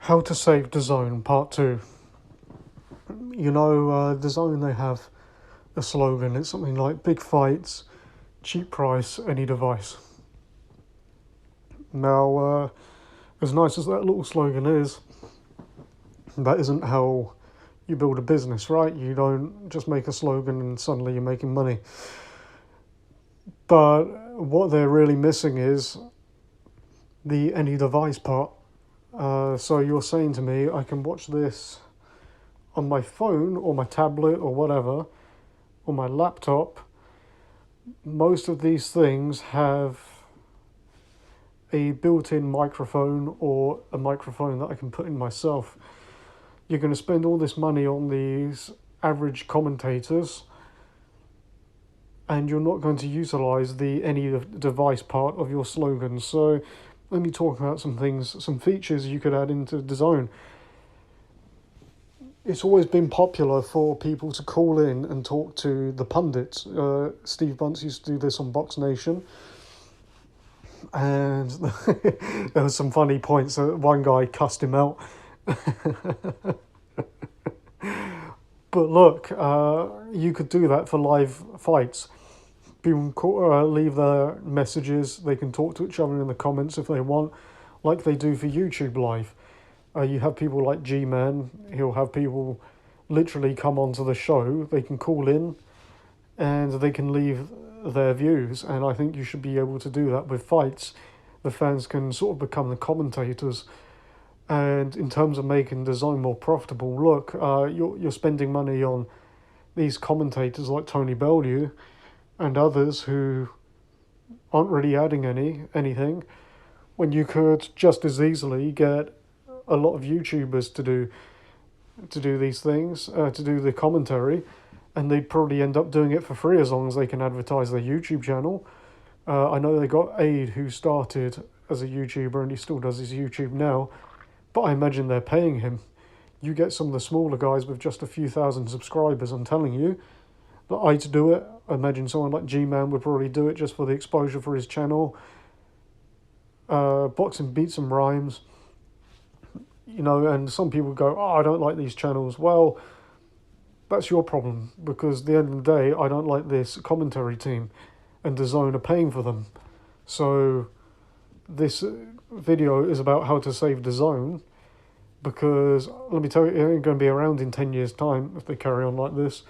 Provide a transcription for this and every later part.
How to Save DAZN Part 2. DAZN, they have a slogan. It's something like big fights, cheap price, any device. Now, as nice as that little slogan is, that isn't how you build a business, right? You don't just make a slogan and suddenly you're making money. But what they're really missing is the any device part. So you're saying to me, I can watch this on my phone or my tablet or whatever, or my laptop. Most of these things have a built-in microphone or a microphone that I can put in myself. You're going to spend all this money on these average commentators, and you're not going to utilize the any device part of your slogan. So let me talk about some things, some features you could add into DAZN. It's always been popular for people to call in and talk to the pundits. Steve Bunce used to do this on Box Nation. And there was some funny points. One guy cussed him out. But look, you could do that for live fights. People can leave their messages. They can talk to each other in the comments if they want, like they do for YouTube Live. You have people like G-Man. He'll have people literally come onto the show. They can call in and they can leave their views. And I think you should be able to do that with fights. The fans can sort of become the commentators. And in terms of making DAZN more profitable, look, you're spending money on these commentators like Tony Bellew and others who aren't really adding anything, when you could just as easily get a lot of YouTubers to do these things, to do the commentary, and they'd probably end up doing it for free as long as they can advertise their YouTube channel. I know they got Aid, who started as a YouTuber and he still does his YouTube now, but I imagine they're paying him. You get some of the smaller guys with just a few thousand subscribers, I'm telling you, that I'd do it. I imagine someone like G-Man would probably do it just for the exposure for his channel. Boxing Beats and Rhymes. And some people go, oh, I don't like these channels. Well, that's your problem, because at the end of the day, I don't like this commentary team, and DAZN are paying for them. So this video is about how to save DAZN, because let me tell you, it ain't going to be around in 10 years' time if they carry on like this.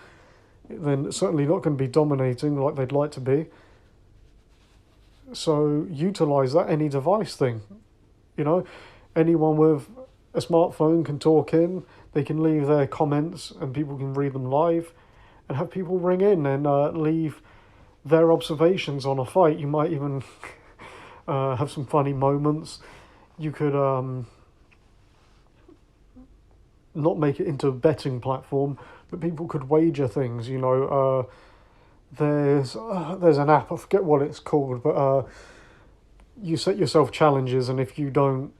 Then it's certainly not going to be dominating like they'd like to be. So utilize that any device thing. Anyone with a smartphone can talk in, they can leave their comments and people can read them live, and have people ring in and leave their observations on a fight. You might even have some funny moments. You could not make it into a betting platform, but people could wager things. There's an app, I forget what it's called, but you set yourself challenges, and if you don't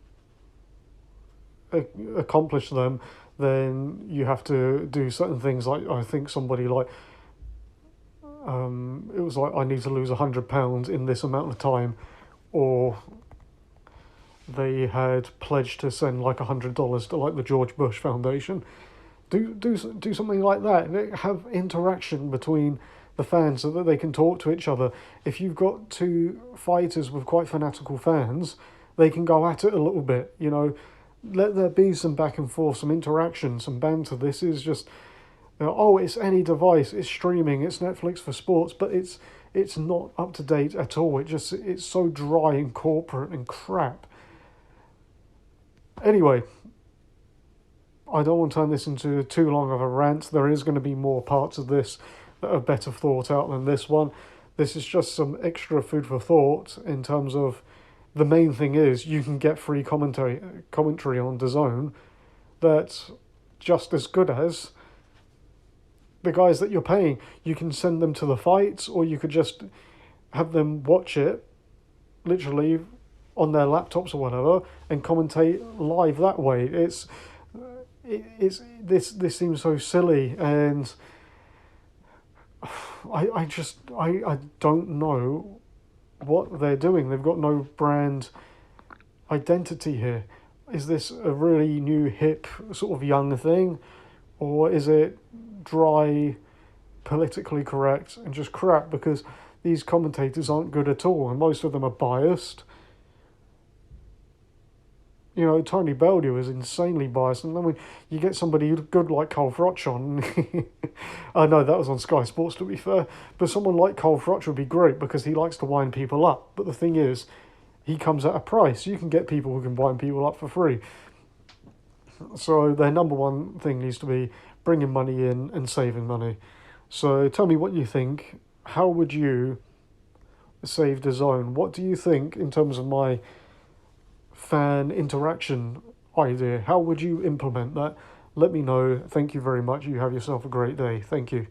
accomplish them, then you have to do certain things. Like, I think somebody it was like, I need to lose £100 in this amount of time, or they had pledged to send like $100 to like the George Bush Foundation. Do something like that. Have interaction between the fans so that they can talk to each other. If you've got two fighters with quite fanatical fans, they can go at it a little bit. Let there be some back and forth, some interaction, some banter. This is just, it's any device, it's streaming, it's Netflix for sports, but it's not up to date at all. It's so dry and corporate and crap. Anyway, I don't want to turn this into too long of a rant. There is going to be more parts of this that are better thought out than this one. This is just some extra food for thought in terms of, the main thing is you can get free commentary on DAZN that's just as good as the guys that you're paying. You can send them to the fights, or you could just have them watch it literally on their laptops or whatever and commentate live that way. This seems so silly, and I don't know what they're doing. They've got no brand identity here. is this a really new, hip, sort of young thing? Or is it dry, politically correct, and just crap because these commentators aren't good at all, and most of them are biased? You know, Tony Bellew is insanely biased, and then when you get somebody good like Carl Froch on, I know that was on Sky Sports to be fair, but someone like Carl Froch would be great because he likes to wind people up. But the thing is, he comes at a price. You can get people who can wind people up for free. So their number one thing needs to be bringing money in and saving money. So tell me what you think. How would you save DAZN? What do you think in terms of my fan interaction idea? How would you implement that? Let me know. Thank you very much. You have yourself a great day. Thank you.